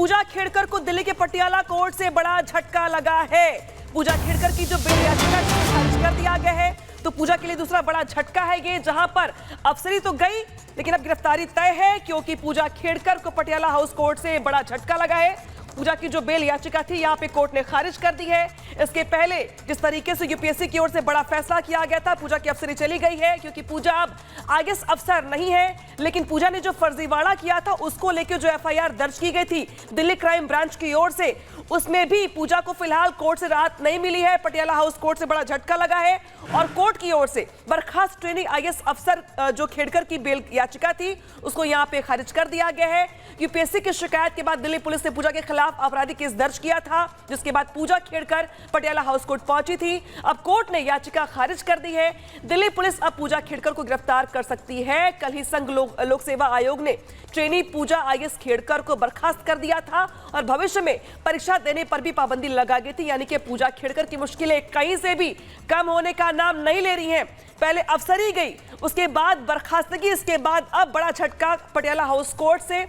पूजा खेड़कर को दिल्ली के पटियाला कोर्ट से बड़ा झटका लगा है। पूजा खेड़कर की जो बेल याचिका खारिज कर दिया गया है, तो पूजा के लिए दूसरा बड़ा झटका है ये, जहां पर अफसरी तो गई लेकिन अब गिरफ्तारी तय है, क्योंकि पूजा खेड़कर को पटियाला हाउस कोर्ट से बड़ा झटका लगा है। पूजा की जो बेल याचिका थी यहां पे कोर्ट ने खारिज कर दी है। इसके पहले जिस तरीके से यूपीएससी की ओर से बड़ा फैसला किया गया था, पूजा की अफसरी चली गई है क्योंकि पूजा अब आईएएस अफसर नहीं है, लेकिन पूजा ने जो फर्जीवाड़ा किया था उसको लेकर जो एफआईआर दर्ज की गई थी दिल्ली क्राइम ब्रांच की ओर से, उसमें भी पूजा को फिलहाल कोर्ट से राहत नहीं मिली है। पटियाला हाउस कोर्ट से बड़ा झटका लगा है और कोर्ट की ओर से बर्खास्त ट्रेनिंग आईएएस अफसर जो खेड़कर की बेल याचिका थी उसको यहां पे खारिज कर दिया गया है। यूपीएससी की शिकायत के बाद दिल्ली पुलिस ने पूजा के खिलाफ आपराधिक केस दर्ज किया था, जिसके बाद पूजा खेड़कर पटियाला हाउस कोर्ट पहुंची थी। अब कोर्ट ने याचिका खारिज कर दी है। दिल्ली पुलिस अब पूजा खेड़कर को गिरफ्तार कर सकती है। कल ही संघ लोक सेवा आयोग ने ट्रेनी पूजा आईएएस खेड़कर को बर्खास्त कर दिया था और भविष्य में परीक्षा देने पर भी पाबंदी लगा गई थी, यानी कि पूजा खेड़कर की मुश्किलें कहीं से भी कम होने का नाम नहीं ले रही हैं। पहले अफसरी गई, उसके बाद बर्खास्तगी, इसके बाद अब बड़ा झटका पटियाला हाउस कोर्ट से,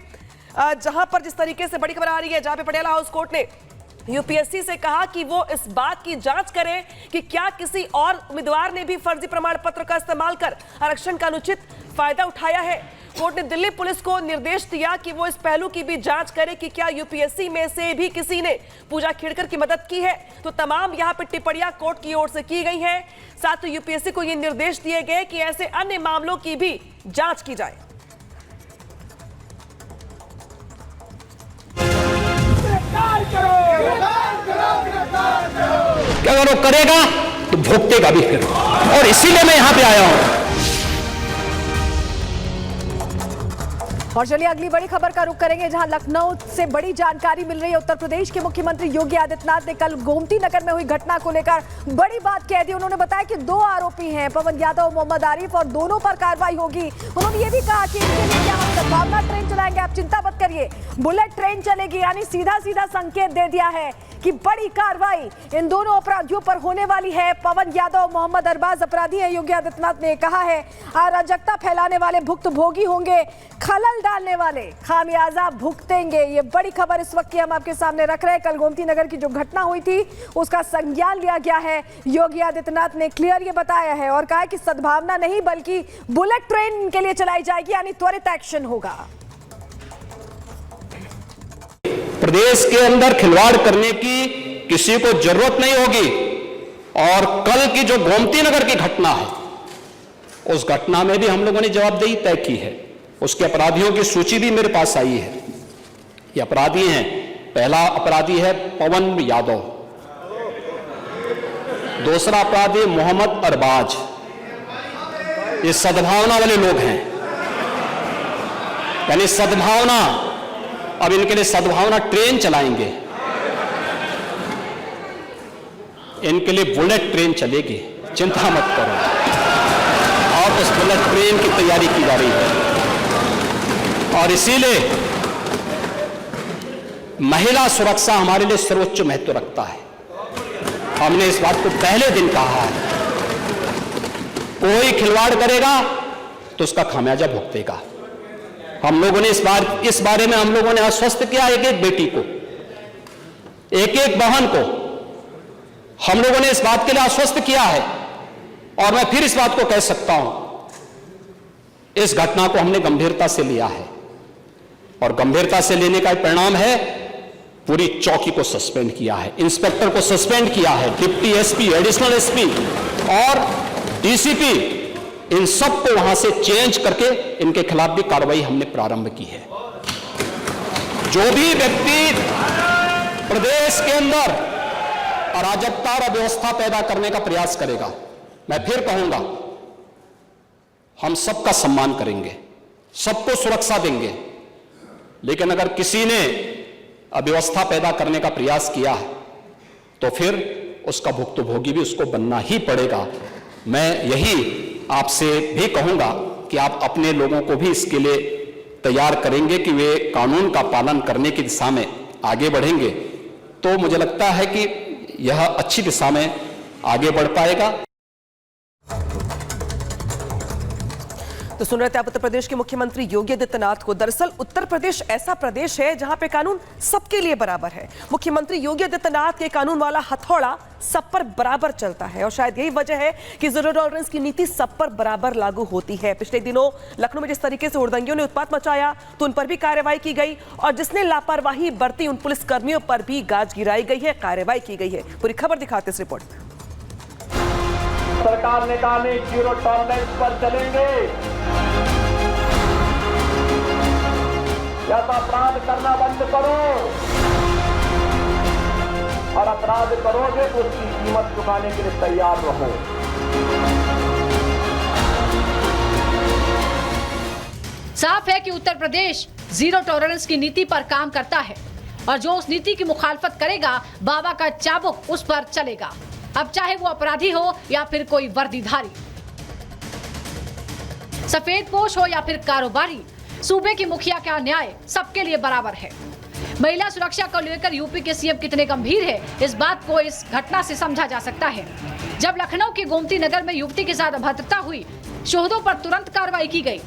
जहां पर जिस तरीके से बड़ी खबर आ रही है, जहां पे पटियाला हाउस कोर्ट ने यूपीएससी से कहा कि वो इस बात की जांच करे कि क्या किसी और उम्मीदवार ने भी फर्जी प्रमाण पत्र का इस्तेमाल कर आरक्षण का अनुचित फायदा उठाया है। कोर्ट ने दिल्ली पुलिस को निर्देश दिया कि वो इस पहलू की भी जांच करे कि क्या यूपीएससी में से भी किसी ने पूजा खेड़कर की मदद की है। तो तमाम यहाँ पे टिप्पणियां कोर्ट की ओर से की गई हैं। साथ ही यूपीएससी को ये निर्देश दिए गए कि ऐसे अन्य मामलों की भी जांच की जाए। क्या अगर वो करेगा तो भुगतेगा भी फिर, और इसीलिए मैं यहां पे आया हूं। और चलिए अगली बड़ी खबर का रुख करेंगे, जहां लखनऊ से बड़ी जानकारी मिल रही है। उत्तर प्रदेश के मुख्यमंत्री योगी आदित्यनाथ ने कल गोमती नगर में हुई घटना को लेकर बड़ी बात कह दी। उन्होंने बताया कि 2 आरोपी हैं, पवन यादव और मोहम्मद आरिफ, और दोनों पर कार्रवाई होगी। उन्होंने ये भी कहा कि इनके लिए क्या हम सद्भावना ट्रेन चलाएंगे, आप चिंता मत करिए, बुलेट ट्रेन चलेगी। यानी सीधा सीधा संकेत दे दिया है कि बड़ी कार्रवाई इन दोनों अपराधियों पर होने वाली है। पवन यादव मोहम्मद अरबाज अपराधी हैं, योगी आदित्यनाथ ने कहा है। अराजकता फैलाने वाले भुक्तभोगी होंगे, खलल डालने वाले खामियाजा भुगतेंगे। ये बड़ी खबर इस वक्त की हम आपके सामने रख रहे हैं। कल गोमती नगर की जो घटना हुई थी उसका संज्ञान लिया गया है। योगी आदित्यनाथ ने क्लियर ये बताया है और कहा है कि सद्भावना नहीं बल्कि बुलेट ट्रेन के लिए चलाई जाएगी, यानी त्वरित एक्शन होगा। प्रदेश के अंदर खिलवाड़ करने की किसी को जरूरत नहीं होगी। और कल की जो गोमती नगर की घटना है, उस घटना में भी हम लोगों ने जवाबदेही तय की है। उसके अपराधियों की सूची भी मेरे पास आई है। ये अपराधी हैं, पहला अपराधी है पवन यादव, दूसरा अपराधी मोहम्मद अरबाज। ये सद्भावना वाले लोग हैं, यानी सद्भावना, अब इनके लिए सद्भावना ट्रेन चलाएंगे, इनके लिए बुलेट ट्रेन चलेगी, चिंता मत करो। और उस बुलेट ट्रेन की तैयारी की जा रही है। और इसीलिए महिला सुरक्षा हमारे लिए सर्वोच्च महत्व रखता है। हमने इस बात को पहले दिन कहा है, कोई खिलवाड़ करेगा तो उसका खामियाजा भुगतेगा। हम लोगों ने इस बारे में हम लोगों ने आश्वस्त किया, एक एक बेटी को, एक एक बहन को हम लोगों ने इस बात के लिए आश्वस्त किया है। और मैं फिर इस बात को कह सकता हूं, इस घटना को हमने गंभीरता से लिया है और गंभीरता से लेने का परिणाम है पूरी चौकी को सस्पेंड किया है, इंस्पेक्टर को सस्पेंड किया है, डिप्टी एसपी, एडिशनल एसपी और डीसीपी, इन सबको वहां से चेंज करके इनके खिलाफ भी कार्रवाई हमने प्रारंभ की है। जो भी व्यक्ति प्रदेश के अंदर अराजकता और अव्यवस्था पैदा करने का प्रयास करेगा, मैं फिर कहूंगा, हम सबका सम्मान करेंगे, सबको सुरक्षा देंगे। लेकिन अगर किसी ने अव्यवस्था पैदा करने का प्रयास किया तो फिर उसका भुक्तभोगी भी उसको बनना ही पड़ेगा। मैं यही आपसे भी कहूंगा कि आप अपने लोगों को भी इसके लिए तैयार करेंगे कि वे कानून का पालन करने की दिशा में आगे बढ़ेंगे, तो मुझे लगता है कि यह अच्छी दिशा में आगे बढ़ पाएगा। तो सुन रहे थे आप उत्तर प्रदेश के मुख्यमंत्री योगी आदित्यनाथ को। दरअसल उत्तर प्रदेश ऐसा प्रदेश है जहां पे कानून सबके लिए बराबर है। मुख्यमंत्री योगी आदित्यनाथ के कानून वाला हथौड़ा सब पर बराबर चलता है और शायद यही वजह है कि जीरो टॉलरेंस की नीति सब पर बराबर लागू होती है। पिछले दिनों लखनऊ में जिस तरीके से हुड़दंगियों ने उत्पात मचाया तो उन पर भी कार्रवाई की गई और जिसने लापरवाही बरती उन पुलिस कर्मियों पर भी गाज गिराई गई है, कार्रवाई की गई है। पूरी खबर दिखाते इस रिपोर्ट में। सरकार ने कहा नहीं, जीरो टॉलरेंस पर चलेंगे। या तो अपराध करना बंद करो और अपराध करोगे तो उसकी कीमत चुकाने के लिए तैयार रहो। साफ है कि उत्तर प्रदेश जीरो टॉलरेंस की नीति पर काम करता है और जो उस नीति की मुखालफत करेगा बाबा का चाबुक उस पर चलेगा, अब चाहे वो अपराधी हो या फिर कोई वर्दीधारी, सफेद पोश हो या फिर कारोबारी। सूबे की मुखिया का न्याय सबके लिए बराबर है। महिला सुरक्षा को लेकर यूपी के सीएम कितने गंभीर है, इस बात को इस घटना से समझा जा सकता है। जब लखनऊ के गोमती नगर में युवती के साथ अभद्रता हुई, शोधों पर तुरंत कार्रवाई की गई,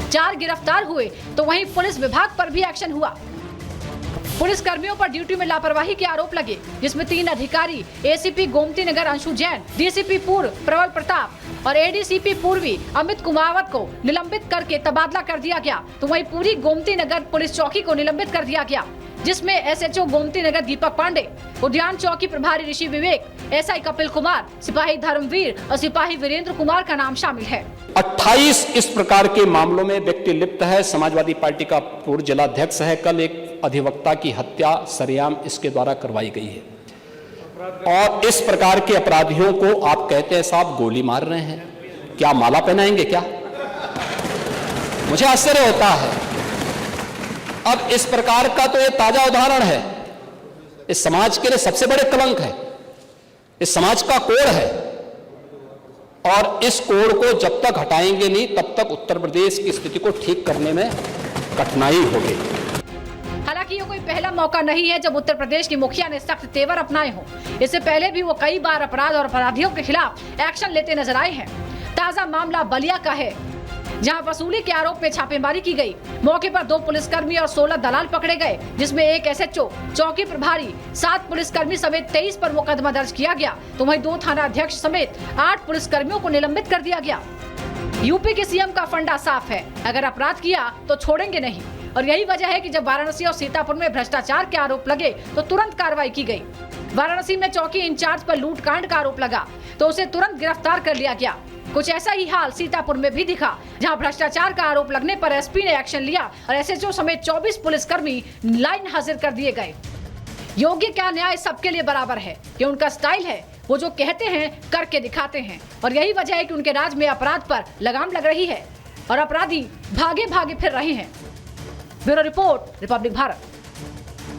4 गिरफ्तार हुए, तो वहीं पुलिस विभाग पर भी एक्शन हुआ। पुलिस कर्मियों पर ड्यूटी में लापरवाही के आरोप लगे, जिसमें 3 अधिकारी एसीपी गोमती नगर अंशु जैन, डीसीपी पूर्व प्रबल प्रताप और एडीसीपी पूर्वी अमित कुमावत को निलंबित करके तबादला कर दिया गया। तो वहीं पूरी गोमती नगर पुलिस चौकी को निलंबित कर दिया गया, जिसमें एसएचओ गोमती नगर दीपक पांडे, उद्यान चौकी प्रभारी ऋषि विवेक, एसआई कपिल कुमार, सिपाही धर्मवीर और सिपाही वीरेंद्र कुमार का नाम शामिल है। 28 इस प्रकार के मामलों में व्यक्ति लिप्त है। समाजवादी पार्टी का पूर्व जिलाध्यक्ष है। कल एक अधिवक्ता की हत्या सरेआम इसके द्वारा करवाई गई है और इस प्रकार के अपराधियों को आप कहते हैं साहब गोली मार रहे हैं, क्या माला पहनाएंगे क्या? मुझे आश्चर्य होता है। अब इस प्रकार का तो ये ताजा उदाहरण है, इस समाज के लिए सबसे बड़े कलंक है, इस समाज का कोड है और इस कोड को जब तक हटाएंगे नहीं तब तक उत्तर प्रदेश की स्थिति को ठीक करने में कठिनाई होगी। हालांकि ये कोई पहला मौका नहीं है जब उत्तर प्रदेश की मुखिया ने सख्त तेवर अपनाए हों। इससे पहले भी वो कई बार अपराध और अपराधियों के खिलाफ एक्शन लेते नजर आए हैं। ताजा मामला बलिया का है, जहां वसूली के आरोप में छापेमारी की गई। मौके पर 2 पुलिसकर्मी और 16 दलाल पकड़े गए, जिसमें 1 एसएचओ, चौकी प्रभारी, 7 पुलिसकर्मी समेत 23 पर मुकदमा दर्ज किया गया। तो वहीं 2 थाना अध्यक्ष समेत 8 पुलिसकर्मियों को निलंबित कर दिया गया। यूपी के सीएम का फंडा साफ है, अगर अपराध किया तो छोड़ेंगे नहीं और यही वजह है कि जब वाराणसी और सीतापुर में भ्रष्टाचार के आरोप लगे तो तुरंत कार्रवाई की गई। वाराणसी में चौकी इंचार्ज पर लूटकांड का आरोप लगा तो उसे तुरंत गिरफ्तार कर लिया गया। कुछ ऐसा ही हाल सीतापुर में भी दिखा, जहां भ्रष्टाचार का आरोप लगने पर एसपी ने एक्शन लिया और एसएचओ समेत 24 पुलिसकर्मी लाइन हाजिर कर दिए गए। योगी का न्याय सबके लिए बराबर है, ये उनका स्टाइल है। वो जो कहते हैं करके दिखाते हैं और यही वजह है कि उनके राज में अपराध पर लगाम लग रही है और अपराधी भागे भागे फिर रहे हैं। Bureau report, Republic Bharat.